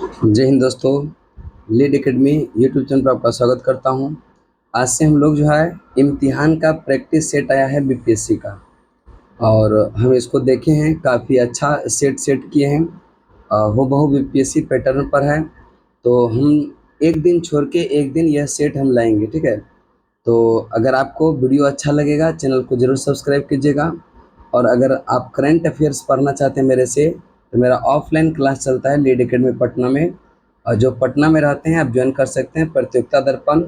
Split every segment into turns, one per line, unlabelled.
जय हिंद दोस्तों। Lead academy YouTube channel पर आपका स्वागत करता हूं। आज से हम लोग जो है इम्तिहान का प्रैक्टिस सेट आया है बीपीएससी का, और हम इसको देखे हैं, काफ़ी अच्छा सेट किए हैं। हूबहू बीपीएससी पैटर्न पर है। तो हम एक दिन छोड़ के एक दिन यह सेट हम लाएंगे, ठीक है। तो अगर आपको वीडियो अच्छा लगेगा चैनल को ज़रूर सब्सक्राइब कीजिएगा। और अगर आप करंट अफेयर्स पढ़ना चाहते हैं मेरे से, तो मेरा ऑफलाइन क्लास चलता है लीड एकेडमी पटना में। और जो पटना में रहते हैं आप ज्वाइन कर सकते हैं। प्रतियोगिता दर्पण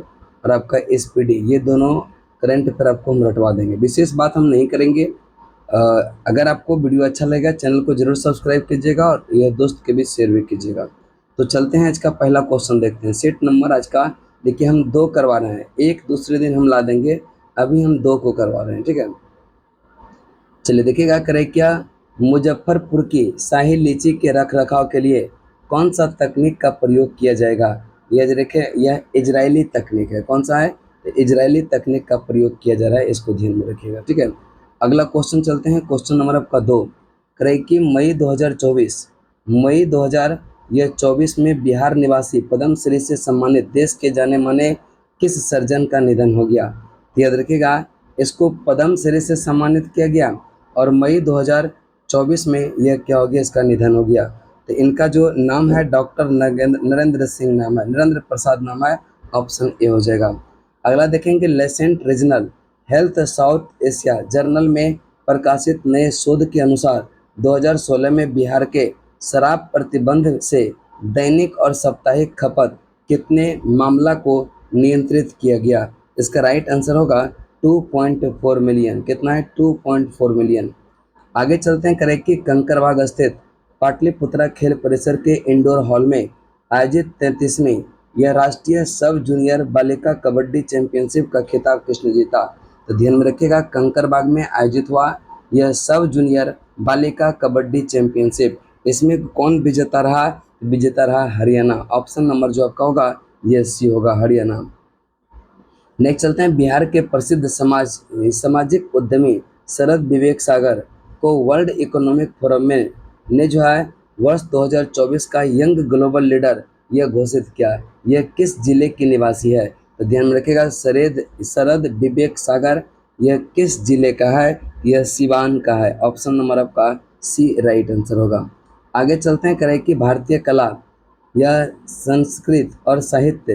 और आपका एसपीडी, ये दोनों करंट अफेयर आपको हम रटवा देंगे। विशेष बात हम नहीं करेंगे। अ, अगर आपको वीडियो अच्छा लगेगा चैनल को ज़रूर सब्सक्राइब कीजिएगा और यह दोस्त के बीच शेयर भी कीजिएगा। तो चलते हैं, आज का पहला क्वेश्चन देखते हैं। सेट नंबर आज का देखिए, हम 2 करवा रहे हैं, एक दूसरे दिन हम ला देंगे। अभी हम 2 को करवा रहे हैं, ठीक है। चलिए देखिएगा, करें क्या। मुजफ्फरपुर की शाही लीची के रख रखाव के लिए कौन सा तकनीक का प्रयोग किया जाएगा। यह देखिए, यह इजरायली तकनीक है। कौन सा है? तो इजरायली तकनीक का प्रयोग किया जा रहा है, इसको ध्यान में रखिएगा, ठीक है। अगला क्वेश्चन चलते हैं, क्वेश्चन नंबर आपका 2। करें कि मई 2024 में बिहार निवासी पद्मश्री से सम्मानित देश के जाने माने किस सर्जन का निधन हो गया। तो याद रखिएगा, इसको पद्मश्री से सम्मानित किया गया और मई 2024 में यह क्या हो गया, इसका निधन हो गया। तो इनका जो नाम है डॉक्टर नरेंद्र सिंह नाम है, नरेंद्र प्रसाद नाम है। ऑप्शन ए हो जाएगा। अगला देखेंगे, Lancet regional health south Asia journal में प्रकाशित नए शोध के अनुसार 2016 में बिहार के शराब प्रतिबंध से दैनिक और साप्ताहिक खपत कितने मामला को नियंत्रित किया गया। इसका राइट आंसर होगा 2.4 मिलियन। कितना है? 2.4 मिलियन। आगे चलते हैं, करें कि कंकरबाग स्थित पाटलिपुत्रा खेल परिसर के इंडोर हॉल में आयोजित 33वीं यह राष्ट्रीय सब जूनियर बालिका कबड्डी चैंपियनशिप का खिताब किसने जीता। तो ध्यान में रखिएगा, कंकरबाग में आयोजित हुआ यह सब जूनियर बालिका कबड्डी चैंपियनशिप, इसमें कौन विजेता रहा? विजेता रहा हरियाणा। ऑप्शन नंबर जो आपका होगा ये सी होगा, हरियाणा। नेक्स्ट चलते हैं, बिहार के प्रसिद्ध सामाजिक उद्यमी शरद विवेक सागर को वर्ल्ड इकोनॉमिक फोरम में ने जो है वर्ष 2024 का यंग ग्लोबल लीडर यह घोषित किया। यह किस जिले की निवासी है? तो ध्यान में रखिएगा, शरद विवेक सागर यह किस जिले का है? यह सिवान का है। ऑप्शन नंबर आपका सी राइट आंसर होगा। आगे चलते हैं, करें कि भारतीय कला या संस्कृत और साहित्य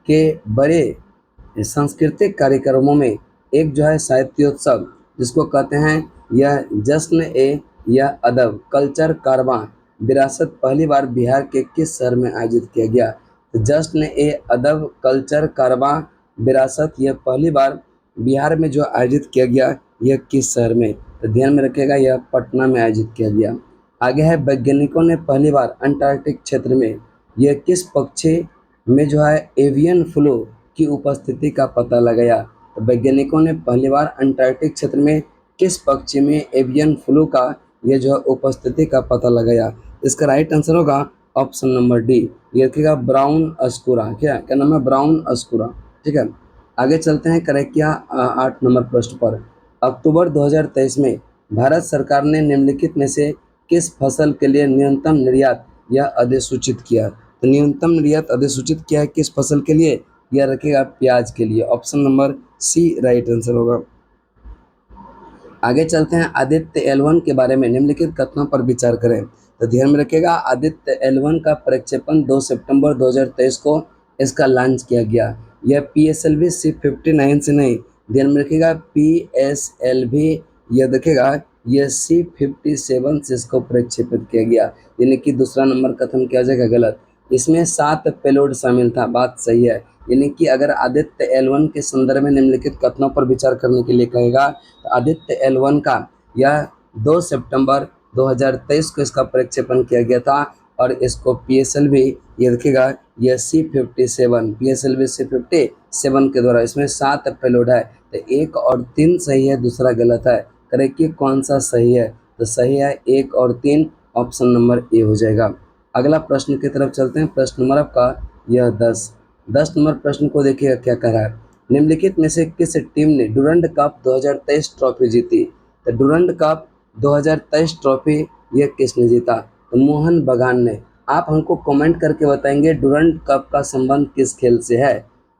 के बड़े सांस्कृतिक कार्यक्रमों में एक जो है साहित्योत्सव जिसको कहते हैं यह जश्न ए या अदब कल्चर कारवां विरासत पहली बार बिहार के किस शहर में आयोजित किया गया। तो जश्न ए अदब कल्चर कारवां विरासत यह पहली बार बिहार में जो आयोजित किया गया, यह किस शहर में? तो ध्यान में रखिएगा, यह पटना में आयोजित किया गया। आगे है, वैज्ञानिकों ने पहली बार अंटार्कटिक क्षेत्र में यह किस पक्षी में जो है एवियन फ्लू की उपस्थिति का पता लगाया। तो वैज्ञानिकों ने पहली बार अंटार्कटिक क्षेत्र में किस पक्षी में एवियन फ्लू का यह जो है उपस्थिति का पता लगाया। इसका राइट आंसर होगा ऑप्शन नंबर डी। ये रखिएगा ब्राउन अस्कुरा। क्या क्या नाम है? ब्राउन अस्कुरा, ठीक है। आगे चलते हैं, करेक्ट किया 8 नंबर प्रश्न पर। अक्टूबर 2023 में भारत सरकार ने निम्नलिखित में से किस फसल के लिए न्यूनतम निर्यात या अधिसूचित किया। तो न्यूनतम निर्यात अधिसूचित किया है किस फसल के लिए? यह रखेगा प्याज के लिए। Option number C right answer होगा। आगे चलते हैं, आदित्य L1 के बारे में निम्नलिखित कथनों पर विचार करें। तो ध्यान में रखिएगा, आदित्य L1 का प्रक्षेपण 2 सितंबर 2023 को इसका लॉन्च किया गया। यह PSLV C59 से नहीं, ध्यान में रखिएगा PSLV, यह देखिएगा यह C57 से इसको प्रक्षेपित किया गया, यानी कि दूसरा नंबर कथन किया जाएगा गलत। इसमें 7 पेलोड शामिल था, बात सही है। यानी कि अगर आदित्य L1 के संदर्भ में निम्नलिखित कथनों पर विचार करने के लिए कहेगा, तो आदित्य L1 का यह 2 सितंबर 2023 को इसका प्रक्षेपण किया गया था और इसको PSLV, ये रखिएगा यह PSLV C57 के द्वारा, इसमें 7 पेलोड है। तो 1 और 3 सही है, दूसरा गलत है। करेक्ट कि कौन सा सही है? तो सही है 1 और 3, ऑप्शन नंबर ए हो जाएगा। अगला प्रश्न की तरफ चलते हैं, प्रश्न नंबर आपका यह 10 नंबर प्रश्न को देखिएगा क्या कह रहा है। निम्नलिखित में से किस टीम ने डुरंड कप 2023 ट्रॉफी जीती। तो डुरंड कप 2023 ट्रॉफी यह किसने जीता? तो मोहन बगान ने। आप हमको कमेंट करके बताएंगे डूरंड कप का संबंध किस खेल से है।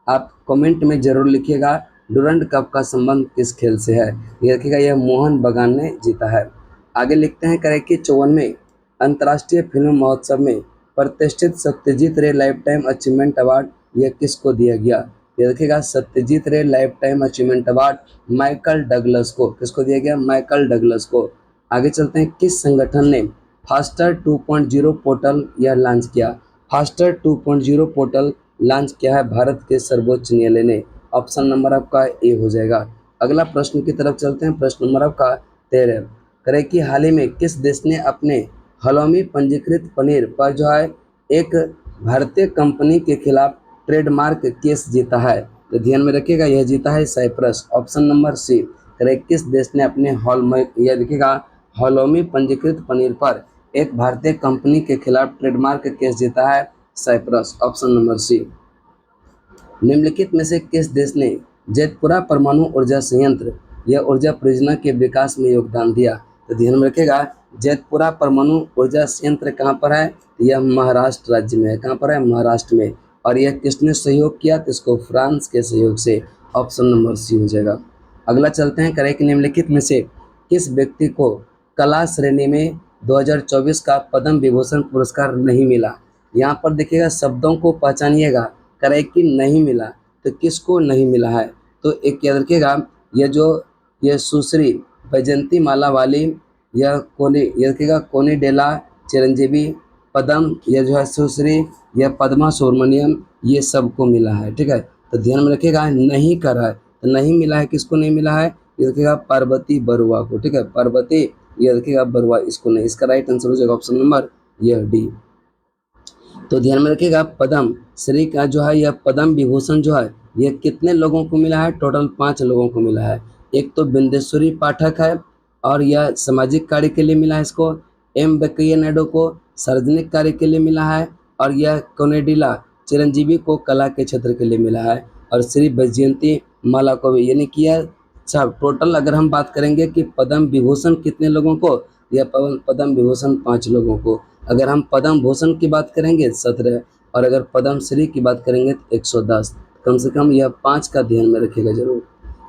आप कमेंट में ज़रूर लिखिएगा डूरंड कप का संबंध किस खेल से है। ये रखिएगा, यह मोहन बगान ने जीता है। आगे लिखते हैं करें कि 54वें अंतर्राष्ट्रीय फिल्म महोत्सव में प्रतिष्ठित सत्यजीत रे लाइफ टाइम अचीवमेंट अवार्ड यह किसको दिया गया। ये रखिएगा, सत्यजीत रे life time achievement award Michael Douglas को, किसको दिया गया, माइकल डगलस को। आगे चलते हैं, किस संगठन ने फास्टर 2.0 पोर्टल यह लॉन्च किया। फास्टर 2.0 पोर्टल लॉन्च किया है भारत के सर्वोच्च न्यायालय ने। ऑप्शन नंबर आपका ए हो जाएगा। अगला प्रश्न की तरफ चलते हैं, प्रश्न नंबर आपका 13 करें कि हाल ही में किस देश ने अपने हलौमी पंजीकृत पनीर पर जो है एक भारतीय कंपनी के खिलाफ ट्रेडमार्क केस जीता है। तो ध्यान में रखिएगा, यह जीता है साइप्रस। ऑप्शन नंबर सी करें, किस देश ने अपने यह देखिएगा हलौमी पंजीकृत पनीर पर एक भारतीय कंपनी के खिलाफ ट्रेडमार्क केस जीता है, साइप्रस। ऑप्शन नंबर सी। निम्नलिखित में से किस देश ने जेतपुरा परमाणु ऊर्जा संयंत्र यह ऊर्जा परियोजना के विकास में योगदान दिया। तो ध्यान में रखिएगा, जेतपुरा परमाणु ऊर्जा संयंत्र कहाँ पर है, यह महाराष्ट्र राज्य में है। कहाँ पर है, महाराष्ट्र में। और यह किसने सहयोग किया, तो इसको फ्रांस के सहयोग से। ऑप्शन नंबर सी हो जाएगा। अगला चलते हैं, करें कि निम्नलिखित में से किस व्यक्ति को कला श्रेणी में 2024 का पद्म विभूषण पुरस्कार नहीं मिला। यहाँ पर देखिएगा, शब्दों को पहचानिएगा, करे कि नहीं मिला तो किसको नहीं मिला है। तो एक याद रखिएगा, यह सुश्री वैजंती माला वाली, यह रखिएगा कोनिडेला चिरंजीवी, पद्म, यह जो है सुश्री, यह पद्मा सुब्रमण्यम, ये सबको मिला है। ठीक है, तो ध्यान में रखिएगा, नहीं कर रहा है तो नहीं मिला है, किसको नहीं मिला है, ये रखिएगा पार्वती बरुआ को। ठीक है, पार्वती, ये रखिएगा बरुआ, इसको नहीं। इसका राइट आंसर हो जाएगा ऑप्शन नंबर यह डी। तो ध्यान में रखिएगा, पद्म श्री का जो है यह पद्म विभूषण जो है यह कितने लोगों को मिला है, टोटल 5 लोगों को मिला है। एक तो बिंदेश्वरी पाठक है और यह सामाजिक कार्य के लिए मिला है इसको। एम वेंकैया नायडू को सार्वजनिक कार्य के लिए मिला है और यह कोनेडिला चिरंजीवी को कला के क्षेत्र के लिए मिला है और श्री वैजयंती माला को भी, यानी कि यह सब टोटल अगर हम बात करेंगे कि पद्म विभूषण कितने लोगों को, यह पद्म विभूषण 5 लोगों को। अगर हम पद्म भूषण की बात करेंगे 17 और अगर पद्म श्री की बात करेंगे तो 110। कम से कम यह 5 का ध्यान में रखिएगा जरूर।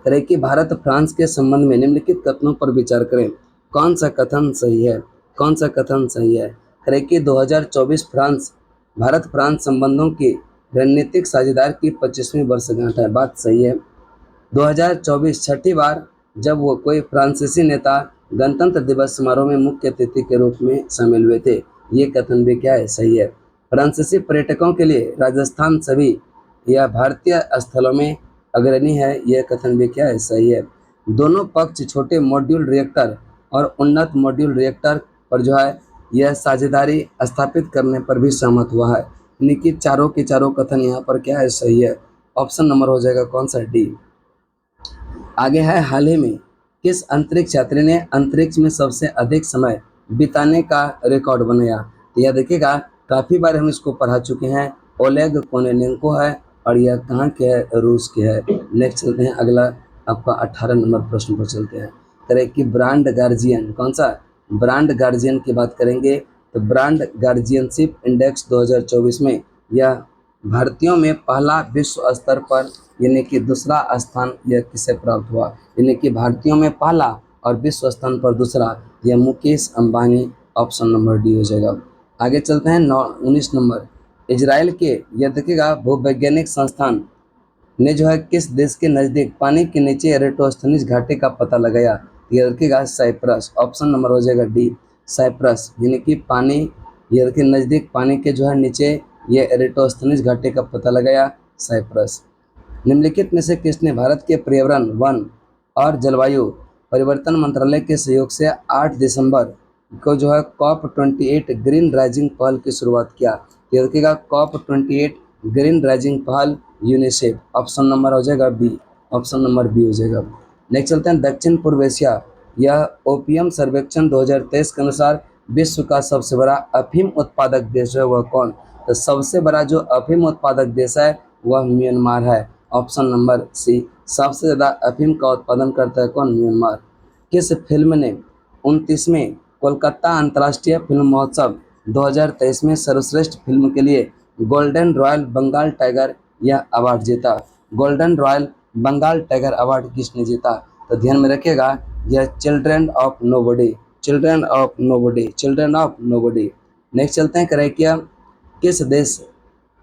करें कि भारत फ्रांस के संबंध में निम्नलिखित कथनों पर विचार करें, कौन सा कथन सही है, कौन सा कथन सही है। करें कि 2024 भारत फ्रांस संबंधों की रणनीतिक साझेदार की 25वीं वर्षगांठ है, बात सही है। 2024 छठी बार जब वो कोई फ्रांसीसी नेता गणतंत्र दिवस समारोह में मुख्य अतिथि के रूप में शामिल हुए थे, ये कथन भी क्या है, सही है। फ्रांसीसी पर्यटकों के लिए राजस्थान सभी या भारतीय स्थलों में अग्रणी है, यह कथन भी क्या है, सही है। दोनों पक्ष छोटे मॉड्यूल रिएक्टर और उन्नत मॉड्यूल रिएक्टर पर जो है यह साझेदारी स्थापित करने पर भी सहमत हुआ है, यानी कि चारों के चारों कथन यहाँ पर क्या है, सही है। ऑप्शन नंबर हो जाएगा कौन सा, डी। आगे है, हाल ही में किस अंतरिक्ष यात्री ने अंतरिक्ष में सबसे अधिक समय बिताने का रिकॉर्ड बनाया। तो यह देखिएगा, काफ़ी बार हम इसको पढ़ा चुके हैं, ओलेग कोनेनेंको है और यह कहाँ के है, रूस के है। नेक्स्ट चलते हैं, अगला आपका 18 नंबर प्रश्न पर चलते हैं। करें कि ब्रांड गार्जियन, कौन सा, ब्रांड गार्जियन की बात करेंगे तो ब्रांड गार्जियनशिप इंडेक्स 2024 में यह भारतीयों में पहला विश्व स्तर पर यानी कि दूसरा स्थान यह किसे प्राप्त हुआ, यानी कि भारतीयों में पहला और विश्व स्थान पर दूसरा, यह Mukesh Ambani. Option number D हो जाएगा। आगे चलते हैं 19 नंबर, इजराइल के यह देखिएगा भूवैज्ञानिक संस्थान ने जो है किस देश के नज़दीक पानी के नीचे एरेटोस्थनीज घाटी का पता लगाया, यह देखिएगा साइप्रस। ऑप्शन नंबर हो जाएगा डी, साइप्रस, यानी कि पानी यह देखिए नज़दीक पानी के जो है नीचे ये एरेटोस्थनीज घाटी का पता लगाया, साइप्रस। निम्नलिखित में से किसने भारत के पर्यावरण, वन और जलवायु परिवर्तन मंत्रालय के सहयोग से 8 दिसंबर को जो है COP28 ग्रीन राइजिंग पहल की शुरुआत किया। ये देखिएगा COP28 ग्रीन राइजिंग पहल यूनिसेफ। ऑप्शन नंबर हो जाएगा बी, ऑप्शन नंबर बी हो जाएगा। नेक्स्ट चलते हैं, दक्षिण पूर्व एशिया यह ओपीएम सर्वेक्षण 2023 के अनुसार विश्व का सबसे बड़ा अफीम उत्पादक देश है, वह कौन। तो सबसे बड़ा जो अफीम उत्पादक देश है वह म्यांमार है। ऑप्शन नंबर सी, सबसे ज़्यादा अफीम का उत्पादन करता है कौन, म्यांमार। किस फिल्म ने 29वें कोलकाता अंतर्राष्ट्रीय फिल्म महोत्सव 2023 में सर्वश्रेष्ठ फिल्म के लिए गोल्डन रॉयल बंगाल टाइगर यह अवार्ड जीता। Golden royal Bengal tiger award किसने जीता? तो ध्यान में रखिएगा, यह children of nobody, children of nobody, children of nobody. Next चलते हैं, क्राइकिया किस देश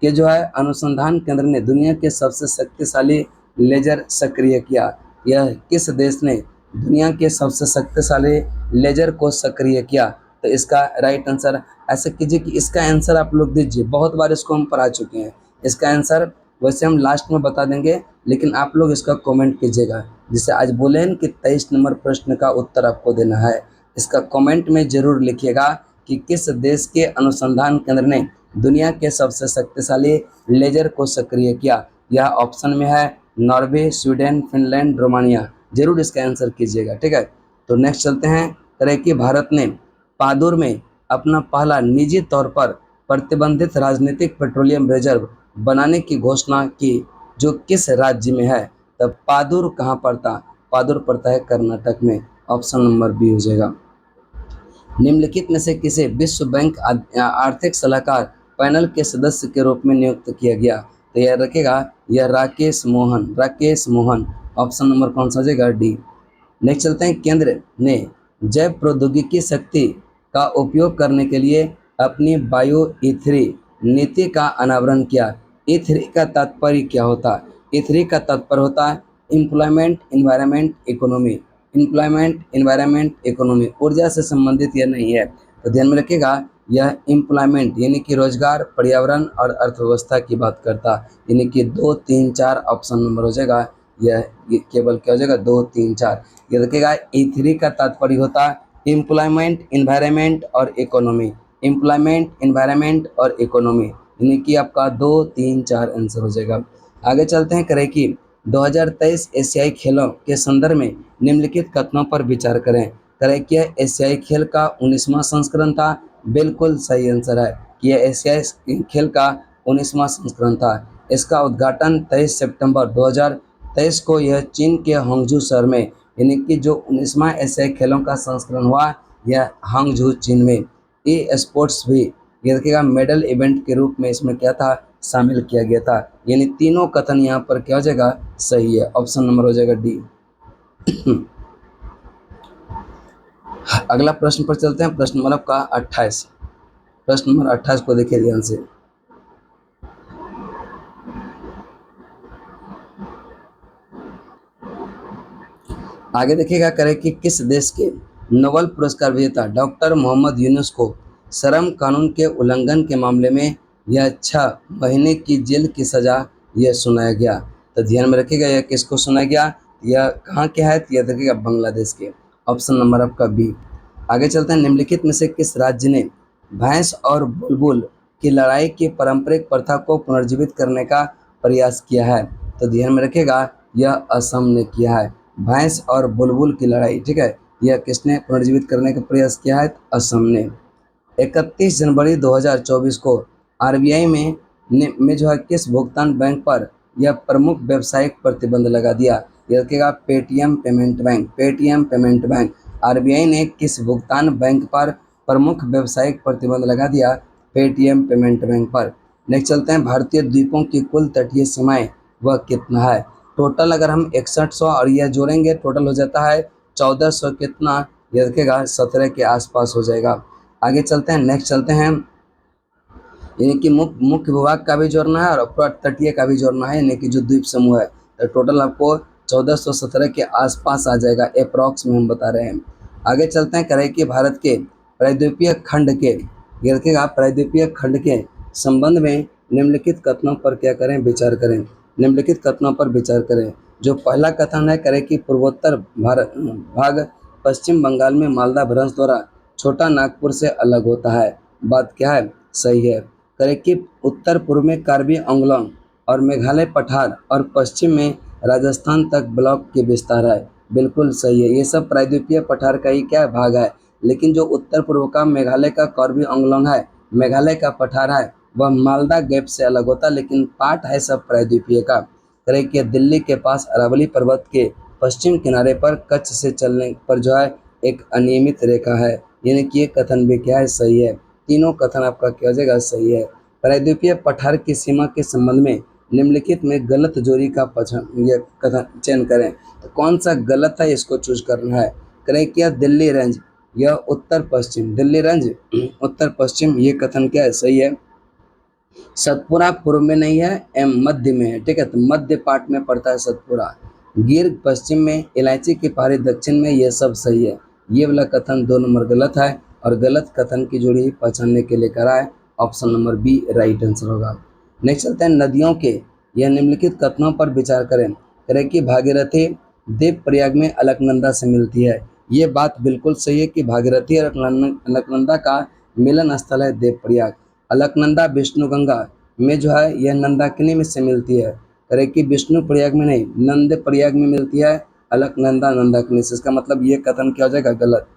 के जो है अनुसंधान केंद्र ने दुनिया के सबसे शक्तिशाली लेजर सक्रिय किया? यह किस देश ने दुनिया के सबसे शक्तिशाली लेजर को सक्रिय किया? तो इसका राइट आंसर, ऐसा कीजिए कि इसका आंसर आप लोग दीजिए, बहुत बार इसको हम पढ़ा चुके हैं। इसका आंसर वैसे हम लास्ट में बता देंगे, लेकिन आप लोग इसका कमेंट कीजिएगा। जिसे आज बोले हैं कि 23 नंबर प्रश्न का उत्तर आपको देना है, इसका कमेंट में जरूर लिखिएगा कि किस देश के अनुसंधान केंद्र ने दुनिया के सबसे शक्तिशाली लेजर को सक्रिय किया। यह ऑप्शन में है नॉर्वे, स्वीडन, फिनलैंड, रोमानिया। जरूर इसका आंसर कीजिएगा, ठीक है। तो नेक्स्ट चलते हैं, करें कि भारत ने पादुर में अपना पहला निजी तौर पर प्रतिबंधित राजनीतिक पेट्रोलियम रिजर्व बनाने की घोषणा की, जो किस राज्य में है? तब पादुर कहाँ पड़ता? पादुर पड़ता है कर्नाटक में। ऑप्शन नंबर बी हो जाएगा। निम्नलिखित में से किसे विश्व बैंक आर्थिक सलाहकार पैनल के सदस्य के रूप में नियुक्त किया गया? तो यह रखेगा, यह राकेश मोहन, राकेश मोहन। ऑप्शन नंबर कौन सा हो जाएगा? डी। नेक्स्ट चलते हैं, केंद्र ने जैव प्रौद्योगिकी शक्ति का उपयोग करने के लिए अपनी बायो E3 नीति का अनावरण किया। E3 का तात्पर्य क्या होता है? E3 का तात्पर्य होता है employment, environment, economy. Employment, environment, economy. ऊर्जा से संबंधित यह नहीं है, तो ध्यान में रखिएगा, यह एम्प्लॉयमेंट यानी कि रोजगार, पर्यावरण और अर्थव्यवस्था की बात करता, यानी कि 2, 3, 4 ऑप्शन नंबर हो जाएगा। यह केवल क्या हो जाएगा? 2, 3, 4। ये देखिएगा, E3 का तात्पर्य होता है एम्प्लॉयमेंट, इन्वायरमेंट और इकोनॉमी। एम्प्लॉयमेंट, इन्वायरमेंट और इकोनॉमी, यानी कि आपका 2, 3, 4 आंसर हो जाएगा। आगे चलते हैं, करें कि 2023 एशियाई खेलों के संदर्भ में निम्नलिखित कथनों पर विचार करें। करें कि यह एशियाई खेल का 19वां संस्करण था। बिल्कुल सही आंसर है कि यह एशियाई खेल का 19वां संस्करण था। इसका उद्घाटन 23 सितंबर 2023 को यह चीन के हांगझू शहर में, यानी कि जो 19वां एशियाई खेलों का संस्करण हुआ, यह हांगझू चीन में। ई स्पोर्ट्स भी, ये देखिएगा, मेडल इवेंट के रूप में इसमें क्या था? शामिल किया गया था। यानी तीनों कथन यहाँ पर क्या हो जाएगा? सही है। ऑप्शन नंबर हो जाएगा डी। अगला प्रश्न पर चलते हैं, प्रश्न नंबर आपका 28। प्रश्न नंबर 28 को देखिए ध्यान से। आगे देखिएगा, करें कि किस देश के नोबेल पुरस्कार विजेता डॉक्टर मोहम्मद यूनुस को श्रम कानून के उल्लंघन के मामले में यह 6 महीने की जेल की सजा यह सुनाया गया? तो ध्यान में रखिएगा, यह किसको सुनाया गया? यह कहाँ के है? यह देखिएगा बांग्लादेश के। ऑप्शन नंबर आपका बी। आगे चलते हैं, निम्नलिखित में से किस राज्य ने भैंस और बुलबुल की लड़ाई की पारंपरिक प्रथा को पुनर्जीवित करने का प्रयास किया है? तो ध्यान में रखिएगा, यह असम ने किया है। भैंस और बुलबुल की लड़ाई, ठीक है, यह किसने पुनर्जीवित करने का प्रयास किया है? असम ने। 31 जनवरी 2024 को RBI में जो है किस भुगतान बैंक पर यह प्रमुख व्यावसायिक प्रतिबंध लगा दिया? यह रखिएगा Paytm payment bank, Paytm payment bank. RBI ने किस भुगतान बैंक पर प्रमुख व्यावसायिक प्रतिबंध लगा दिया? पेटीएम पेमेंट बैंक पर। नेक्स्ट चलते हैं, भारतीय द्वीपों की कुल तटीय सीमाएं वह कितना है? टोटल अगर हम 6100 और यह जोड़ेंगे टोटल हो जाता है 1400 कितना? यह रखिएगा 17 के आसपास हो जाएगा। आगे चलते हैं, नेक्स्ट चलते हैं, यानी कि मुख्य भूभाग का भी जोड़ना है और तटीय का भी जोड़ना है, यानी कि जो द्वीप समूह है, तो टोटल आपको 1417 के आसपास आ जाएगा, अप्रॉक्स में हम बता रहे हैं। आगे चलते हैं, करें कि भारत के प्रायद्वीपीय खंड के, ये रखिएगा प्रायद्वीपीय खंड के संबंध में निम्नलिखित कथनों पर क्या करें? विचार करें। निम्नलिखित कथनों पर विचार करें। जो पहला कथन है, करें कि पूर्वोत्तर भारत भाग पश्चिम बंगाल में मालदा भ्रंश द्वारा छोटा नागपुर से अलग होता है। बात क्या है? सही है। करें कि उत्तर पूर्व में कार्बी आंगलोंग और मेघालय पठार और पश्चिम में राजस्थान तक ब्लॉक के विस्तार है। बिल्कुल सही है, ये सब प्रायद्वीपीय पठार का ही क्या भाग है, लेकिन जो उत्तर पूर्व का मेघालय का कार्बी आंगलोंग है, मेघालय का पठार है, वह मालदा गैप से अलग होता, लेकिन पार्ट है सब प्रायद्वीपीय का। करें कि दिल्ली के पास अरावली पर्वत के पश्चिम किनारे पर कच्छ से चलने पर जो है एक अनियमित रेखा है, यानी कि ये कथन भी क्या है? सही है। तीनों कथन आपका क्या हो जाएगा, सही है। प्रायद्वीपीय पठार की सीमा के संबंध में निम्नलिखित में गलत जोड़ी का यह कथन चयन करें। तो कौन सा गलत है, इसको चूज करना है। करें क्या, दिल्ली रेंज या उत्तर पश्चिम, दिल्ली रेंज उत्तर पश्चिम, ये कथन क्या है, सही है। सतपुरा पूर्व में नहीं है, एम मध्य में है, ठीक है, तो मध्य पार्ट में पड़ता है सतपुरा। गिर पश्चिम में, इलायची की पहाड़ी दक्षिण में, ये सब सही है। ये वाला कथन 2 नंबर गलत है और गलत कथन की जोड़ी पहचानने के लिए करा है, option number B right answer होगा। नेक्स्ट चलते हैं नदियों के यह निम्नलिखित कथनों पर विचार करें। करें कि भागीरथी देवप्रयाग में अलकनंदा से मिलती है। ये बात बिल्कुल सही है कि भागीरथी और अलकनंदा का मिलन स्थल है देवप्रयाग। अलकनंदा विष्णुगंगा में जो है यह नंदाकिनी में से मिलती है। करे कि विष्णु प्रयाग में नहीं, नंद प्रयाग में मिलती है अलकनंदा नंदाकिनी से, इसका मतलब ये कथन क्या हो जाएगा, गलत।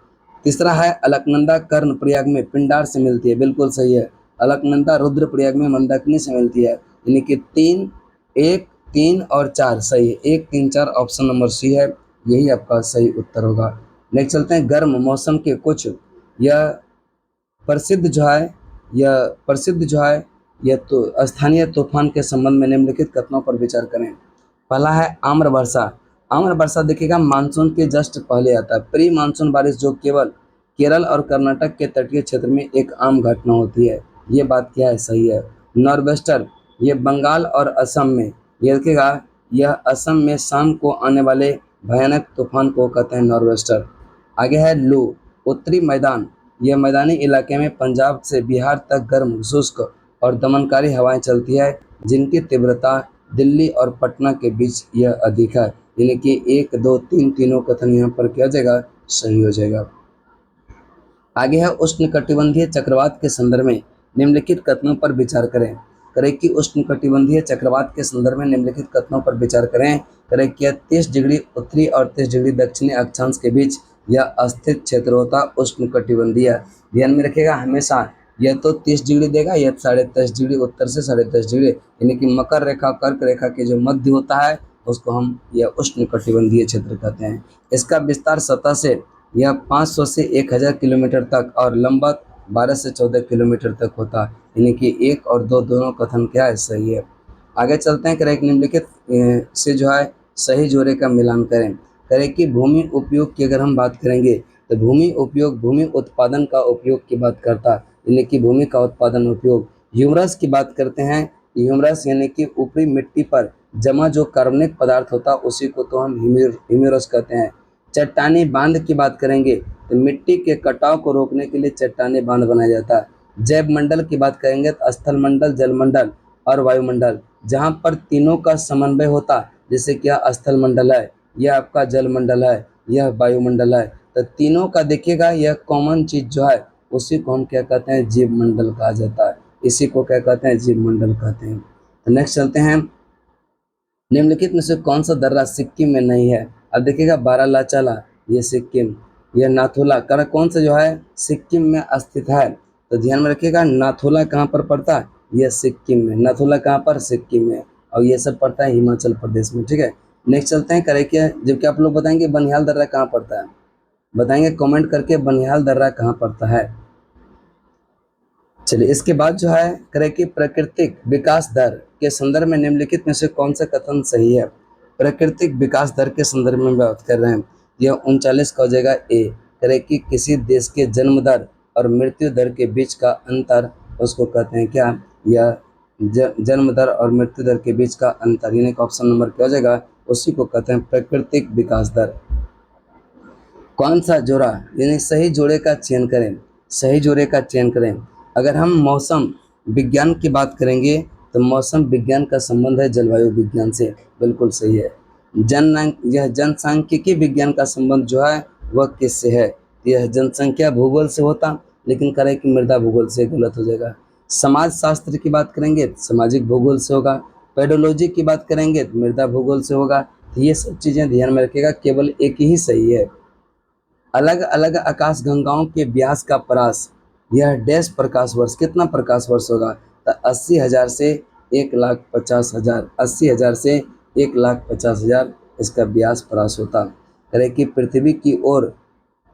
तीसरा है अलकनंदा कर्ण प्रयाग में पिंडार से मिलती है, बिल्कुल सही है। अलकनंदा रुद्र प्रयाग में मंदाकिनी से मिलती है, यानी कि 3, 1, 3 और 4 सही है। 1, 3, 4 ऑप्शन नंबर सी है, यही आपका सही उत्तर होगा। नेक्स्ट चलते हैं गर्म मौसम के कुछ यह प्रसिद्ध जो है यह तो स्थानीय तूफान के संबंध में निम्नलिखित कथनों पर विचार करें। पहला है आम्र वर्षा। आम्र वर्षा देखिएगा मानसून के जस्ट पहले आता है। प्री मानसून बारिश जो केवल केरल और कर्नाटक के तटीय क्षेत्र में एक आम घटना होती है, ये बात क्या है, सही है। नॉर्वेस्टर ये बंगाल और असम में, ये देखिएगा यह असम में शाम को आने वाले भयानक तूफान को कहते हैं नॉर्वेस्टर। आगे है लू, उत्तरी मैदान, यह मैदानी इलाके में पंजाब से बिहार तक गर्म शुष्क और दमनकारी हवाएं चलती है, जिनकी तीव्रता दिल्ली और पटना के बीच यह अधिक है, यानी कि 1, 2, 3 तीनों कथन यहाँ पर क्या हो जाएगा, सही हो जाएगा। आगे है उष्णकटिबंधीय चक्रवात के संदर्भ में निम्नलिखित कथनों पर विचार करें। करें कि उष्णकटिबंधीय चक्रवात के संदर्भ में निम्नलिखित कथनों पर विचार करें। करें कि 30 डिग्री उत्तरी और 30 डिग्री दक्षिणी अक्षांश के बीच यह स्थित क्षेत्र होता उष्णकटिबंधीय। ध्यान में रखिएगा हमेशा, यह तो 30 डिग्री देगा, यह 23.5 डिग्री उत्तर से 23.5 डिग्री, यानी कि मकर रेखा कर्क रेखा के जो मध्य होता है उसको हम यह उष्णकटिबंधीय क्षेत्र कहते हैं। इसका विस्तार सतह से यह 500 से 1000 किलोमीटर तक और लंबा 12 से 14 किलोमीटर तक होता है, यानी कि 1 और 2 दोनों कथन क्या है, सही है। आगे चलते हैं। करें निम्नलिखित से जो है सही जोड़े का मिलान करें। करें कि भूमि उपयोग की अगर हम बात करेंगे तो भूमि उपयोग भूमि उत्पादन का उपयोग की बात करता है, यानी कि भूमि का उत्पादन उपयोग। ह्यूमरस की बात करते हैं, ह्यूमरस यानी कि ऊपरी मिट्टी पर जमा जो कार्बनिक पदार्थ होता है उसी को तो हम ह्यूमरस कहते हैं। चट्टानी बांध की बात करेंगे तो मिट्टी के कटाव को रोकने के लिए चट्टानी बांध बनाया जाता है। जैव मंडल की बात करेंगे तो स्थल मंडल, जलमंडल और वायुमंडल, जहाँ पर तीनों का समन्वय होता, जैसे कि यह स्थल मंडल है, यह आपका जलमंडल है, यह वायुमंडल है, तो तीनों का देखिएगा यह कॉमन चीज जो है उसी को हम क्या कहते हैं, जीव मंडल कहा जाता है। इसी को क्या कहते हैं, जीव मंडल कहते हैं। तो नेक्स्ट चलते हैं। निम्नलिखित में से कौन सा दर्रा सिक्किम में नहीं है। अब देखिएगा बारालाचाला ये सिक्किम, यह नाथुला कर कौन सा जो है सिक्किम में स्थित है, तो ध्यान में रखिएगा नाथुला कहाँ पर पड़ता है, यह सिक्किम में। नाथुला कहाँ पर, सिक्किम में, और ये सब पड़ता है हिमाचल प्रदेश में, ठीक है। नेक्स्ट चलते हैं। करें क्या, जबकि आप लोग बताएंगे बनिहाल दर्रा कहाँ पड़ता है, बताएंगे कमेंट करके बनिहाल दर्रा कहाँ पड़ता है। चलिए इसके बाद जो है करें कि प्राकृतिक विकास दर के संदर्भ में निम्नलिखित में से कौन सा कथन सही है। प्राकृतिक विकास दर के संदर्भ में बात कर रहे हैं, यह 39 का हो जाएगा ए। करें कि किसी देश के जन्म दर और मृत्यु दर के बीच का अंतर उसको कहते हैं क्या, यह जन्म दर और मृत्यु दर के बीच का अंतर, यानी कि ऑप्शन नंबर क्या हो जाएगा, उसी को कहते हैं प्राकृतिक विकास दर। कौन सा जोड़ा, यानी सही जोड़े का चयन करें, सही जोड़े का चयन करें। अगर हम मौसम विज्ञान की बात करेंगे तो मौसम विज्ञान का संबंध है जलवायु विज्ञान से, बिल्कुल सही है। यह जनसांख्यिकी विज्ञान का संबंध जो है वह किससे है, यह जनसंख्या भूगोल से होता, लेकिन करें कि मृदा भूगोल से, गलत हो जाएगा। समाज शास्त्र की बात करेंगे तो सामाजिक भूगोल से होगा। पेडोलॉजी की बात करेंगे तो मृदा भूगोल से होगा। तो ये सब चीज़ें ध्यान में रखिएगा, केवल एक ही सही है। अलग अलग आकाश गंगाओं के व्यास का परास, यह डैश प्रकाश वर्ष, कितना प्रकाश वर्ष होगा, तो 80,000 से 1,50,000, 80,000 से 1,50,000 इसका व्यास परास होता। करें कि पृथ्वी की ओर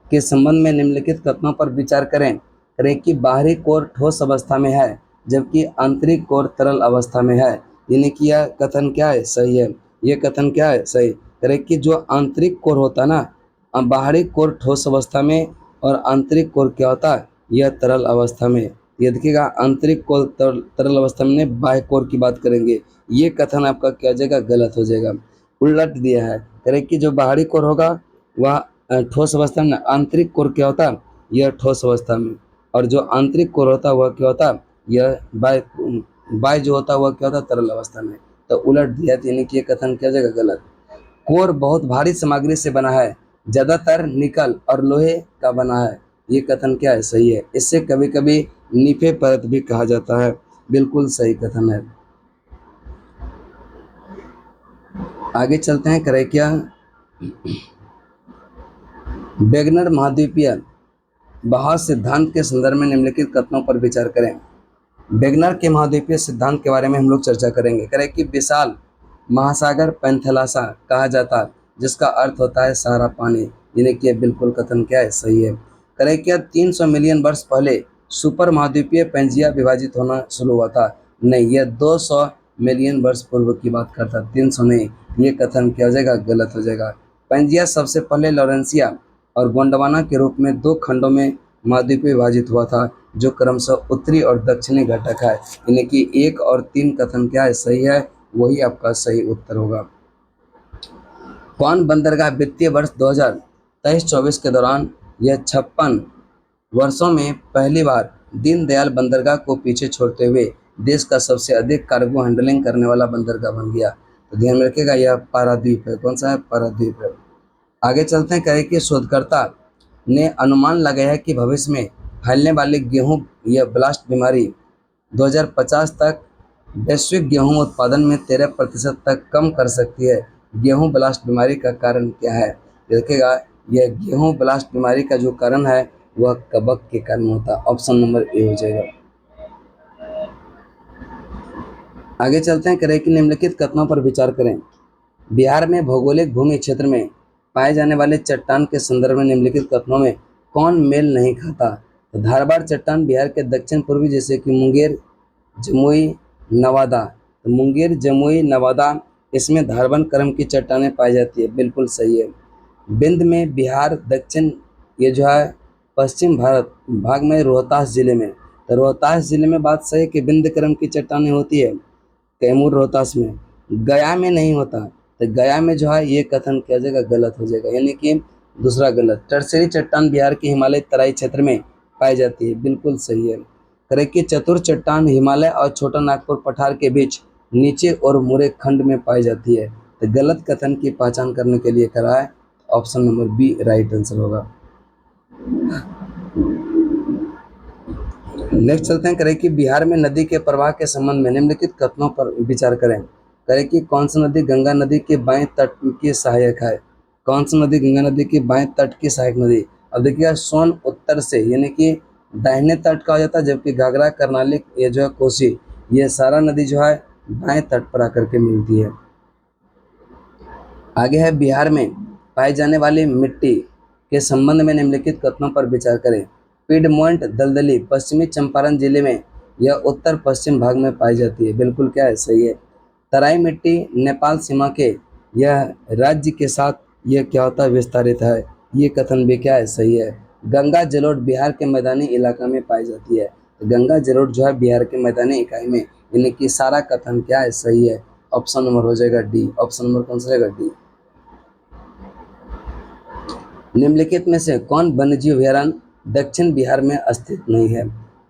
के संबंध में निम्नलिखित कथनों पर विचार करें। करें कि बाहरी कोर ठोस अवस्था में है जबकि आंतरिक कोर तरल अवस्था में है। यानी कि यह कथन क्या है, सही है। ये कथन क्या है, सही। करें कि जो आंतरिक कोर होता है ना, बाहरी कोर ठोस अवस्था में और आंतरिक कोर क्या होता है, यह तरल अवस्था में। ये देखिएगा, आंतरिक कोर तरल अवस्था में, बाह्य कोर की बात करेंगे। ये कथन आपका क्या हो जाएगा, गलत हो जाएगा। उलट दिया है, करें कि जो बाहरी कोर होगा वह ठोस अवस्था में, आंतरिक कोर क्या होता है, यह ठोस अवस्था में। और जो आंतरिक कोर होता है वह क्या होता है, यह बाह्य जो होता है वह क्या होता है, तरल अवस्था में। तो उलट दिया, यानी कि ये कथन क्या हो जाएगा, गलत। कोर बहुत भारी सामग्री से बना है, ज्यादातर निकल और लोहे का बना है। ये कथन क्या है, सही है। इससे कभी कभी नीफे परत भी कहा जाता है। बिल्कुल सही कथन है। आगे चलते हैं, करें क्या, वेगनर महाद्वीपीय बहाव सिद्धांत के संदर्भ में निम्नलिखित कथनों पर विचार करें। वेगनर के महाद्वीपीय सिद्धांत के बारे में हम लोग चर्चा करेंगे। करें कि विशाल महासागर पैंथेलासा कहा जाता है, जिसका अर्थ होता है सारा पानी। यानी कि बिल्कुल कथन क्या है, सही है। करें क्या 300 मिलियन वर्ष पहले सुपर महाद्वीपीय पेंजिया विभाजित होना शुरू हुआ था। नहीं, यह 200 मिलियन वर्ष पूर्व की बात करता, 300 नहीं। ये कथन क्या हो जाएगा, गलत हो जाएगा। पेंजिया सबसे पहले लॉरेंसिया और गोंडवाना के रूप में 2 खंडों में महाद्वीप में विभाजित हुआ था, जो क्रमशः उत्तरी और दक्षिणी घटक है। यानी कि 1 और 3 कथन क्या है, सही है। वही आपका सही उत्तर होगा। कौन बंदरगाह वित्तीय वर्ष 2023-24 के दौरान यह 56 वर्षों में पहली बार दीनदयाल बंदरगाह को पीछे छोड़ते हुए देश का सबसे अधिक कार्गो हैंडलिंग करने वाला बंदरगाह बन गया। तो ध्यान में रखिएगा, यह पारादीप है। कौन सा है, पारादीप है। आगे चलते हैं, कहें कि शोधकर्ता ने अनुमान लगाया है कि भविष्य में फैलने वाली गेहूं या ब्लास्ट बीमारी 2050 तक वैश्विक गेहूं उत्पादन में 13% तक कम कर सकती है। गेहूं ब्लास्ट बीमारी का कारण क्या है, देखिएगा, यह गेहूं ब्लास्ट बीमारी का जो कारण है वह कवक के कारण होता है। ऑप्शन नंबर ए हो जाएगा। आगे चलते हैं, करें कि निम्नलिखित कथनों पर विचार करें। बिहार में भौगोलिक भूमि क्षेत्र में पाए जाने वाले चट्टान के संदर्भ में निम्नलिखित कथनों में कौन मेल नहीं खाता। तो धारवाड़ चट्टान बिहार के दक्षिण पूर्वी, जैसे कि मुंगेर, जमुई, नवादा। तो मुंगेर, जमुई, नवादा, इसमें धारवन क्रम की चट्टानें पाई जाती है। बिल्कुल सही है। विंध्य में बिहार दक्षिण, ये जो है पश्चिम भारत भाग में रोहतास जिले में। तो रोहतास जिले में बात सही है कि विंध्य क्रम की चट्टानें होती है, कैमूर रोहतास में। गया में नहीं होता। तो गया में जो है ये कथन क्या हो जाएगा, गलत हो जाएगा। यानी कि दूसरा गलत। टर्सरी चट्टान बिहार के हिमालय तराई क्षेत्र में पाई जाती है। बिल्कुल सही है। करें कि चतुर चट्टान हिमालय और छोटा नागपुर पठार के बीच नीचे और मुरे खंड में पाई जाती है। तो गलत कथन की पहचान करने के लिए करा है, option number B right answer होगा। नेक्स्ट चलते हैं, करें कि बिहार में नदी के प्रवाह के संबंध में निम्नलिखित कथनों पर विचार करें। करें कि कौन सी नदी गंगा नदी के बाएं तट की सहायक है। कौन सी नदी गंगा नदी के बाएं तट की सहायक नदी। अब देखिएगा, सोन उत्तर से, यानी कि दाहिने तट का हो जाता है, जबकि घाघरा, कर्नाली, ये जो है कोसी, ये सारा नदी जो है बाएं तट पर आकर के मिलती है। आगे है, बिहार में पाई जाने वाली मिट्टी के संबंध में निम्नलिखित कथनों पर विचार करें। पिडमोंट दलदली पश्चिमी चंपारण जिले में यह उत्तर पश्चिम भाग में पाई जाती है। बिल्कुल क्या है, सही है। तराई मिट्टी नेपाल सीमा के यह राज्य के साथ यह क्या होता है, विस्तारित है। ये कथन भी क्या है, सही है। गंगा जलोढ़ बिहार के मैदानी इलाका में पाई जाती है। तो गंगा जलोढ़ जो है बिहार के मैदानी इकाई में, यानी कि सारा कथन क्या है, सही है। ऑप्शन नंबर हो जाएगा डी। ऑप्शन नंबर कौन सा रहेगा, डी। निम्नलिखित में से कौन वन्यजीव अभयारण्य दक्षिण बिहार में स्थित नहीं है।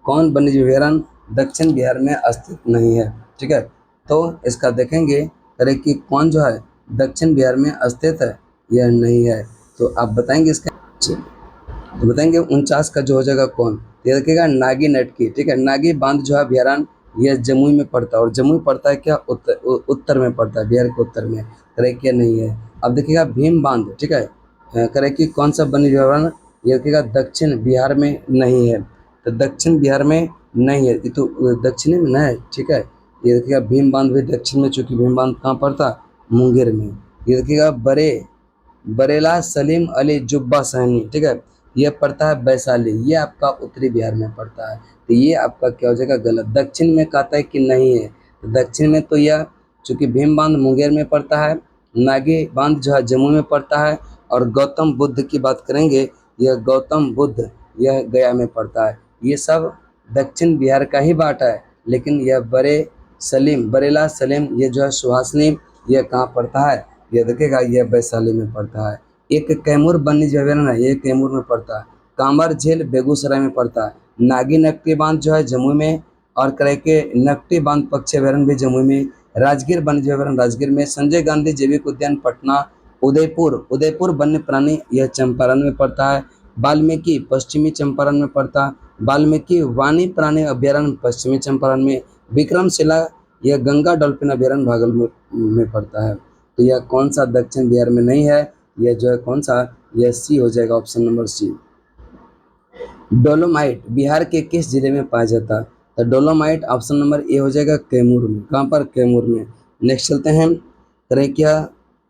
कौन वन्यजीव अभयारण्य दक्षिण बिहार में स्थित नहीं है, ठीक है। तो इसका देखेंगे, अरे कि कौन जो है दक्षिण बिहार में स्थित है, यह नहीं है। तो आप बताएंगे इसका, तो बताएंगे 49 का जो हो जाएगा कौन। ये देखिएगा, नागी नटकी, ठीक है। नागी बांध जो है अभयारण्य, यह जमुई में पड़ता है। और जमुई पड़ता है क्या, उत्तर में पड़ता है, बिहार के उत्तर में। करे क्या, नहीं है। अब देखिएगा, भीम बांध, ठीक है। करे कि कौन सा वन्य अभयारण्य, ये देखिएगा दक्षिण बिहार में नहीं है। तो दक्षिण बिहार में नहीं है, ये तो दक्षिणी में नहीं है, ठीक है। ये देखिएगा, भीम बांध भी दक्षिण में, चूंकि भीम बांध कहाँ पड़ता, मुंगेर में। ये देखिएगा, बरेला सलीम अली जुब्बा सहनी, ठीक है। यह पड़ता है वैशाली, ये आपका उत्तरी बिहार में पड़ता है। तो ये आपका क्या हो जाएगा, गलत। दक्षिण में कहता है कि नहीं है, तो दक्षिण में तो यह चूँकि भीम बांध मुंगेर में पड़ता है, नागी बांध जो है जम्मू में पड़ता है, और गौतम बुद्ध की बात करेंगे, यह गौतम बुद्ध यह गया में पड़ता है। ये सब दक्षिण बिहार का ही बात है, लेकिन यह बरेला सलीम ये जो है सुहासनी, यह कहाँ पड़ता है, यह देखिएगा यह वैशाली में पड़ता है। एक कैमूर वन्य जीव अभयारण्य है, ये कैमूर में पड़ता है। कांवर झील बेगूसराय में पड़ता है। नागी नकटी बांध जो है जमुई में, और करे के नकटी बांध पक्षी अभयारण्य भी जमुई में। राजगीर वन्य जीव अभयारण्य राजगीर में। संजय गांधी जैविक उद्यान पटना। उदयपुर वन्य प्राणी यह चंपारण में पड़ता है। वाल्मीकि पश्चिमी चंपारण में पड़ता है। वाल्मीकि वाणी प्राणी अभयारण्य पश्चिमी चंपारण में। विक्रमशिला यह गंगा डॉल्फिन अभयारण्य भागलपुर में पड़ता है। तो यह कौन सा दक्षिण बिहार में नहीं है, यह जो है कौन सा, यह सी हो जाएगा, option number C. Dolomite Bihar के किस जिले में पाया जाता है, तो डोलोमाइट ऑप्शन नंबर ए हो जाएगा, कैमूर में। कहाँ पर, कैमूर में। नेक्स्ट चलते हैं, करें क्या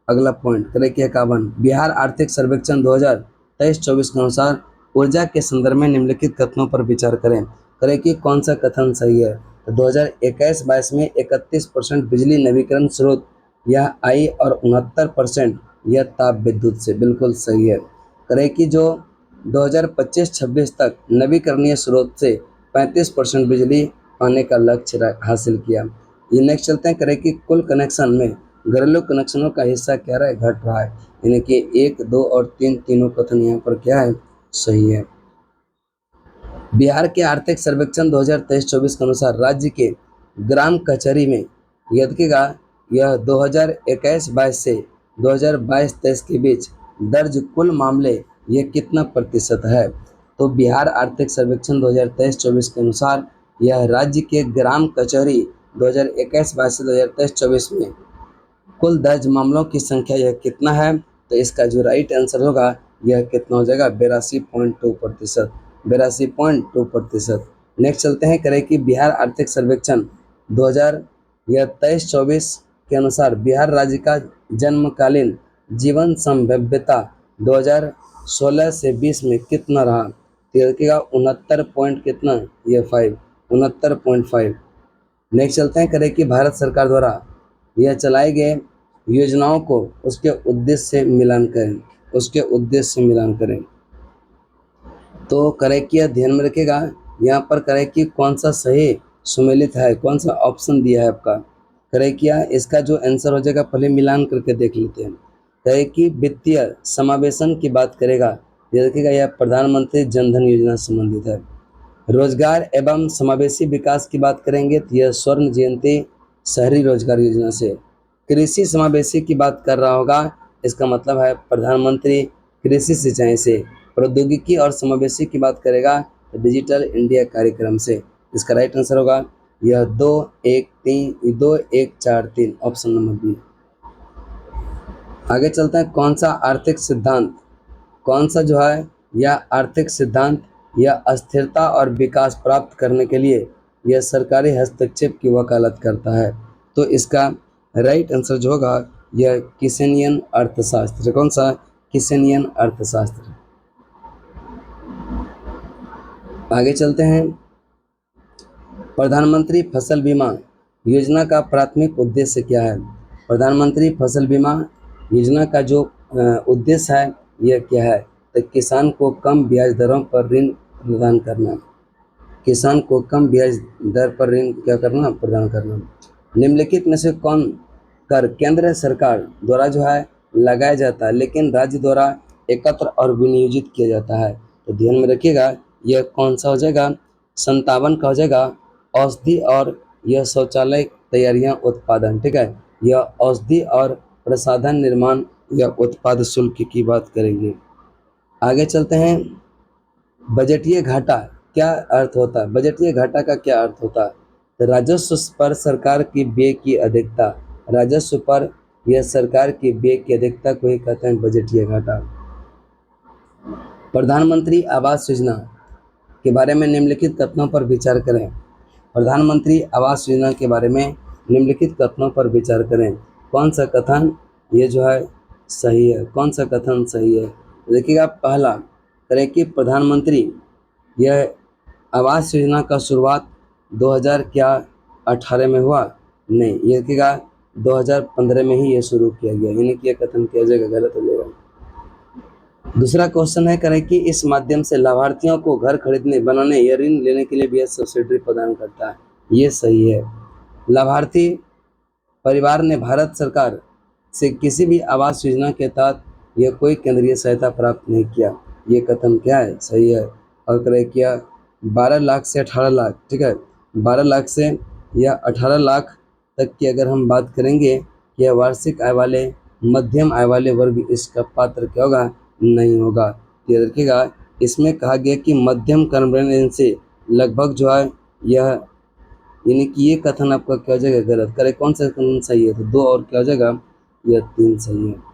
अगला पॉइंट, करें क्या 51 बिहार आर्थिक सर्वेक्षण 2023-24 के अनुसार ऊर्जा के संदर्भ में निम्नलिखित कथनों पर विचार करें। करें कि कौन सा कथन सही है, तो 2021-22 में 31% बिजली नवीकरण स्रोत यह आई, और 69% यह ताप विद्युत से, बिल्कुल सही है। करें कि जो 2025-26 तक नवीकरणीय स्रोत से 35% बिजली पाने का लक्ष्य हासिल किया। ये नेक्स्ट चलते हैं, करें कि कुल कनेक्शन में घरेलू कनेक्शनों का हिस्सा क्या रहा है, घट रहा है, यानी कि 1, 2 और 3 तीनों कथन यहाँ पर क्या है, सही है। बिहार के आर्थिक सर्वेक्षण 2023-24 के अनुसार राज्य के ग्राम कचहरी में यदकिगा यह 2021-22 से 2022-23 के बीच दर्ज कुल मामले यह कितना प्रतिशत है, तो बिहार आर्थिक सर्वेक्षण 2023-24 के अनुसार यह राज्य के ग्राम कचहरी 2021-22 से 2023-24 में कुल दर्ज मामलों की संख्या यह कितना है, तो इसका जो राइट आंसर होगा यह कितना हो जाएगा, 82.2%, 82.2%। नेक्स्ट चलते हैं, करें कि बिहार आर्थिक सर्वेक्षण 2023-24 के अनुसार बिहार राज्य का जन्मकालीन जीवन संभाव्यता 2016 से 20 में कितना रहा, तो देखिएगा 69 पॉइंट कितना, ये 5, 69.5। नेक्स्ट चलते हैं, करें कि भारत सरकार द्वारा यह चलाए गए योजनाओं को उसके उद्देश्य से मिलान करें, उसके उद्देश्य से मिलान करें। तो करें कि ध्यान में रखिएगा, यहाँ पर करें कि कौन सा सही सुमेलित है, कौन सा ऑप्शन दिया है आपका। करें किया इसका जो आंसर हो जाएगा, पहले मिलान करके देख लेते हैं। करें कि वित्तीय समावेशन की बात करेगा, ये देखिएगा यह प्रधानमंत्री जनधन योजना से संबंधित है। रोजगार एवं समावेशी विकास की बात करेंगे तो यह स्वर्ण जयंती शहरी रोजगार योजना से। कृषि समावेशी की बात कर रहा होगा, इसका मतलब है प्रधानमंत्री कृषि सिंचाई से। प्रौद्योगिकी और समावेशी की बात करेगा तो डिजिटल इंडिया कार्यक्रम से। इसका राइट आंसर होगा यह 2-1-4-3 ऑप्शन नंबर बी। आगे चलते हैं, कौन सा आर्थिक सिद्धांत, कौन सा जो है यह आर्थिक सिद्धांत यह अस्थिरता और विकास प्राप्त करने के लिए यह सरकारी हस्तक्षेप की वकालत करता है, तो इसका राइट आंसर जो होगा यह कीसेनियन अर्थशास्त्र। कौन सा, कीसेनियन अर्थशास्त्र। आगे चलते हैं, प्रधानमंत्री फसल बीमा योजना का प्राथमिक उद्देश्य क्या है। प्रधानमंत्री फसल बीमा योजना का जो उद्देश्य है यह क्या है, तो किसान को कम ब्याज दरों पर ऋण प्रदान करना, किसान को कम ब्याज दर पर ऋण क्या करना, प्रदान करना। निम्नलिखित में से कौन कर केंद्र सरकार द्वारा जो है लगाया जाता है लेकिन राज्य द्वारा एकत्र और विनियोजित किया जाता है, तो ध्यान में रखिएगा यह कौन सा हो जाएगा, 57 का हो जाएगा, औषधि और यह शौचालय तैयारियां उत्पादन, ठीक है। यह औषधि और प्रसाधन निर्माण या उत्पाद शुल्क की बात करेंगे। आगे चलते हैं, बजटीय घाटा क्या अर्थ होता है, बजटीय घाटा का क्या अर्थ होता है, तो राजस्व पर सरकार की व्यय की अधिकता, राजस्व पर यह सरकार की व्यय की अधिकता को ही कहते हैं बजटीय घाटा। प्रधानमंत्री आवास योजना के बारे में निम्नलिखित कथनों पर विचार करें। प्रधानमंत्री आवास योजना के बारे में निम्नलिखित कथनों पर विचार करें, कौन सा कथन ये जो है सही है, कौन सा कथन सही है। देखिएगा पहला, करें कि प्रधानमंत्री यह आवास योजना का शुरुआत 2000 क्या 18 में हुआ? नहीं, ये देखिएगा 2015 में ही ये शुरू किया गया, यानी कि ये कथन किया जाएगा, गलत हो जाएगा। दूसरा क्वेश्चन है करें कि इस माध्यम से लाभार्थियों को घर खरीदने, बनाने या ऋण लेने के लिए भी सब्सिडी प्रदान करता है, ये सही है। लाभार्थी परिवार ने भारत सरकार से किसी भी आवास योजना के तहत यह कोई केंद्रीय सहायता प्राप्त नहीं किया, ये कथन क्या है? सही है। और करें क्या 12 लाख से 18 लाख, ठीक है, 12 लाख से या 18 लाख तक की अगर हम बात करेंगे कि यह वार्षिक आय वाले मध्यम आय वाले वर्ग इसका पात्र क्या होगा? नहीं होगा। ये देखिएगा इसमें कहा गया कि मध्यम कर्मण्य से लगभग जो है यह, यानी कि ये कथन आपका क्या हो जाएगा? गलत। करें कौन सा कथन सही है? तो 2 और क्या हो जाएगा? यह 3 सही है।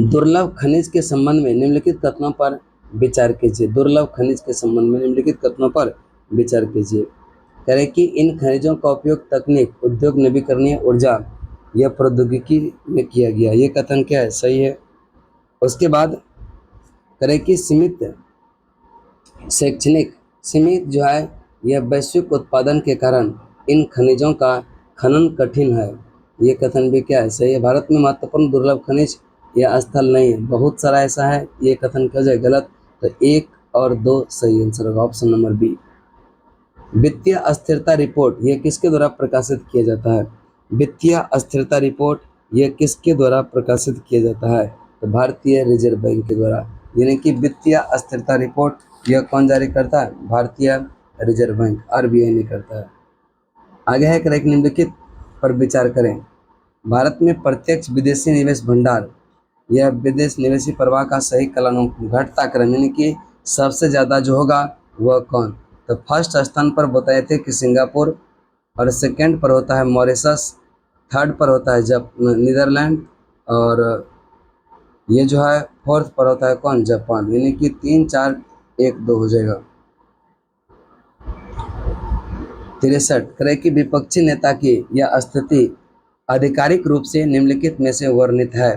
दुर्लभ खनिज के संबंध में निम्नलिखित कथनों पर विचार कीजिए। दुर्लभ खनिज के संबंध में निम्नलिखित कथनों पर विचार कीजिए। करें कि इन खनिजों का उपयोग तकनीक, उद्योग, नवीकरणीय ऊर्जा या प्रौद्योगिकी में किया गया, ये कथन क्या है? सही है। उसके बाद करें कि सीमित जो है यह वैश्विक उत्पादन के कारण इन खनिजों का खनन कठिन है, ये कथन भी क्या है? सही है। भारत में महत्वपूर्ण दुर्लभ खनिज या स्थल नहीं है, बहुत सारा ऐसा है, ये कथन क्या जाए? गलत। तो 1 और 2 सही आंसर होगा, ऑप्शन नंबर बी। वित्तीय अस्थिरता रिपोर्ट यह किसके द्वारा प्रकाशित किया जाता है? वित्तीय अस्थिरता रिपोर्ट यह किसके द्वारा प्रकाशित किया जाता है? तो भारतीय रिजर्व बैंक के द्वारा, यानी कि वित्तीय अस्थिरता रिपोर्ट यह कौन जारी करता है? भारतीय रिजर्व बैंक, आरबीआई ने करता है। आगे है करेक्ट निम्नलिखित पर विचार करें। भारत में प्रत्यक्ष विदेशी निवेश भंडार यह विदेश निवेशी प्रवाह का सही कालानुक्रम घटता क्रम, यानी कि सबसे ज़्यादा जो होगा वह कौन? तो फर्स्ट स्थान पर बताए थे कि सिंगापुर, और सेकंड पर होता है मॉरिशस, थर्ड पर होता है नीदरलैंड, और ये जो है फोर्थ पर होता है कौन? जापान, यानी कि 3 4 1 2 हो जाएगा। 63 करें कि विपक्षी नेता की यह स्थिति आधिकारिक रूप से निम्नलिखित में से वर्णित है।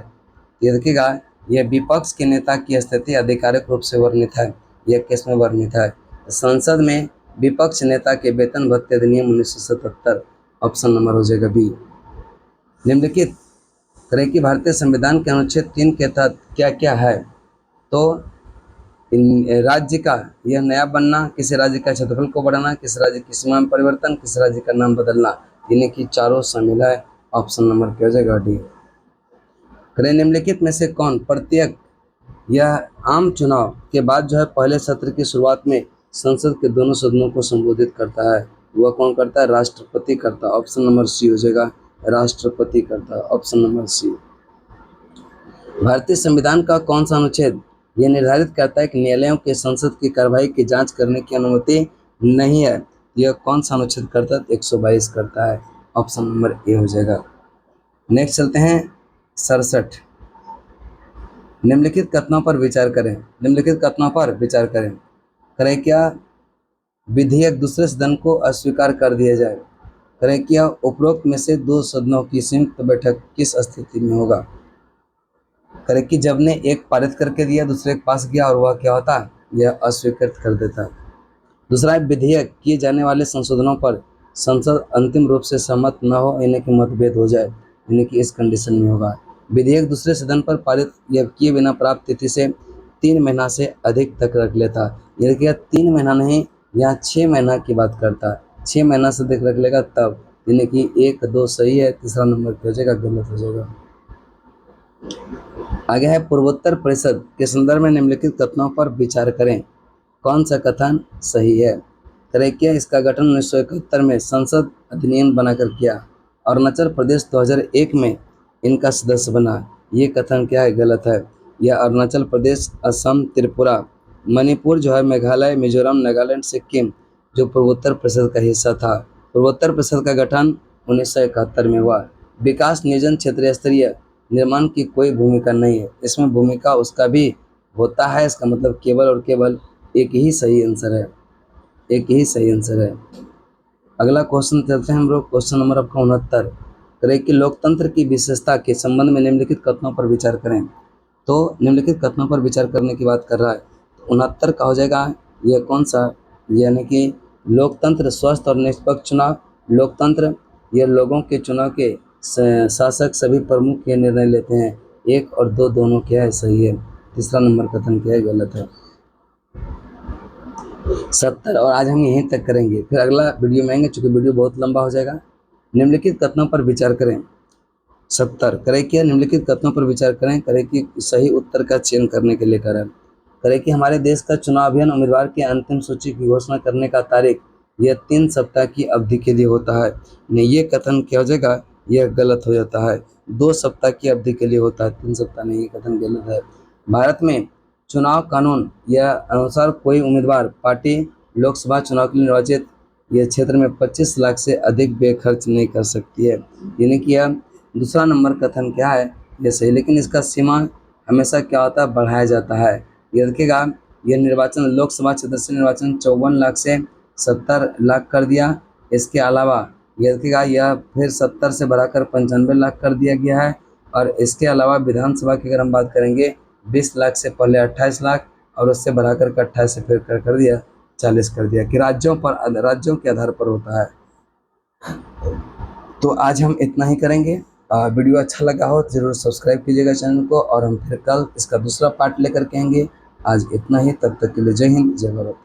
ये देखिएगा यह विपक्ष के नेता की स्थिति आधिकारिक रूप से वर्णित है, यह किस में वर्णित है? संसद में विपक्ष नेता के वेतन भत्ते अधिनियम 1977, ऑप्शन नंबर हो जाएगा बी। निम्नलिखित करें कि भारतीय संविधान के अनुच्छेद 3 के तहत क्या क्या है? तो राज्य का यह नया बनना, किसी राज्य का क्षेत्रफल को बढ़ाना, किसी राज्य की सीमा में परिवर्तन, किसी राज्य का नाम बदलना, यानी कि चारों शामिल है, ऑप्शन नंबर क्या हो जाएगा? डी। करें निम्नलिखित में से कौन प्रत्येक यह आम चुनाव के बाद जो है पहले सत्र की शुरुआत में संसद के दोनों सदनों को संबोधित करता है? वह कौन करता है? राष्ट्रपति करता है, ऑप्शन नंबर सी हो जाएगा, राष्ट्रपति करता है, ऑप्शन नंबर सी। भारतीय संविधान का कौन सा अनुच्छेद यह निर्धारित करता है कि न्यायालयों के संसद की कार्रवाई की जांच करने की अनुमति नहीं है? यह कौन सा अनुच्छेद करता है? 122 करता है, ऑप्शन नंबर ए हो जाएगा। नेक्स्ट चलते हैं 67। निम्नलिखित कथनों पर विचार करें। निम्नलिखित कथनों पर विचार करें। करें क्या विधेयक दूसरे सदन को अस्वीकार कर दिया जाए? करें क्या उपरोक्त में से 2 सदनों की संयुक्त बैठक किस स्थिति में होगा? करें कि जब ने एक पारित करके दिया, दूसरे के पास गया और वह क्या होता? यह अस्वीकृत कर देता। दूसरा, विधेयक किए जाने वाले संशोधनों पर संसद अंतिम रूप से सहमत न हो, यानी कि मतभेद हो जाए, यानी कि इस कंडीशन में होगा। विधेयक दूसरे सदन पर पारित या किए बिना प्राप्त तिथि से 3 महीना से अधिक तक रख लेता। यानी कि 3 महीना नहीं, यहाँ 6 महीना की बात करता है, 6 महीना से अधिक रख लेगा तब, यानी कि 1 2 सही है, तीसरा नंबर क्या हो जाएगा? गलत हो जाएगा। आगे है पूर्वोत्तर परिषद के संदर्भ में निम्नलिखित कथनों पर विचार करें। कौन सा कथन सही है? करें क्या इसका गठन 1971 में संसद अधिनियम बनाकर किया। अरुणाचल प्रदेश 2001 में इनका सदस्य बना, ये कथन क्या है? गलत है। यह अरुणाचल प्रदेश, असम, त्रिपुरा, मणिपुर जो है, मेघालय, मिजोरम, नागालैंड, सिक्किम जो पूर्वोत्तर परिषद का हिस्सा था। पूर्वोत्तर परिषद का गठन 1971 में हुआ। विकास नियोजन क्षेत्रीय स्तरीय निर्माण की कोई भूमिका नहीं है, इसमें भूमिका उसका भी होता है। इसका मतलब केवल और केवल एक ही सही आंसर है, एक ही सही आंसर है। अगला क्वेश्चन चलते हैं हम लोग, क्वेश्चन नंबर आपका 69। करें कि लोकतंत्र की विशेषता के संबंध में निम्नलिखित कथनों पर विचार करें। तो निम्नलिखित कथनों पर विचार करने की बात कर रहा है। तो 69 का हो जाएगा यह कौन सा, यानी कि लोकतंत्र स्वस्थ और निष्पक्ष चुनाव। लोकतंत्र ये लोगों के चुनाव के शासक सभी प्रमुख ये निर्णय लेते हैं। 1 और 2 दोनों क्या है, सही है। तीसरा नंबर कथन क्या है, गलत है। 70 और आज हम यहीं तक करेंगे, फिर अगला वीडियो में आएंगे, चूँकि वीडियो बहुत लंबा हो जाएगा। निम्नलिखित कथनों पर विचार करें। 70 करें क्या, निम्नलिखित कथनों पर विचार करें, करें कि सही उत्तर का चयन करने के लिए करें। करें कि हमारे देश का चुनाव अभियान उम्मीदवार की अंतिम सूची की घोषणा करने का तारीख यह 3 सप्ताह की अवधि के लिए होता है। नहीं, ये कथन क्या हो जाएगा, यह गलत हो जाता है। 2 सप्ताह की अवधि के लिए होता है, 3 सप्ताह नहीं, ये कथन गलत है। भारत में चुनाव कानून या अनुसार कोई उम्मीदवार पार्टी लोकसभा चुनाव के लिए निर्वाचित यह क्षेत्र में 25 लाख से अधिक व्यय खर्च नहीं कर सकती है। यानी कि यह दूसरा नंबर कथन क्या है, ये सही, लेकिन इसका सीमा हमेशा क्या होता है, बढ़ाया जाता है। ये देखिएगा, यह निर्वाचन लोकसभा क्षेत्र से निर्वाचन 54 लाख से 70 लाख कर दिया। इसके अलावा ये देखिएगा, यह फिर 70 से बढ़ाकर 95 लाख कर दिया गया है। और इसके अलावा विधानसभा की अगर हम बात करेंगे, 20 लाख से पहले 28 लाख और उससे बढ़ाकर 28 से फिर कर दिया 40 कर दिया, कि राज्यों के आधार पर होता है। तो आज हम इतना ही करेंगे। वीडियो अच्छा लगा हो तो ज़रूर सब्सक्राइब कीजिएगा चैनल को, और हम फिर कल इसका दूसरा पार्ट लेकर के आएंगे। आज इतना ही, तब तक के लिए जय हिंद, जय भारत।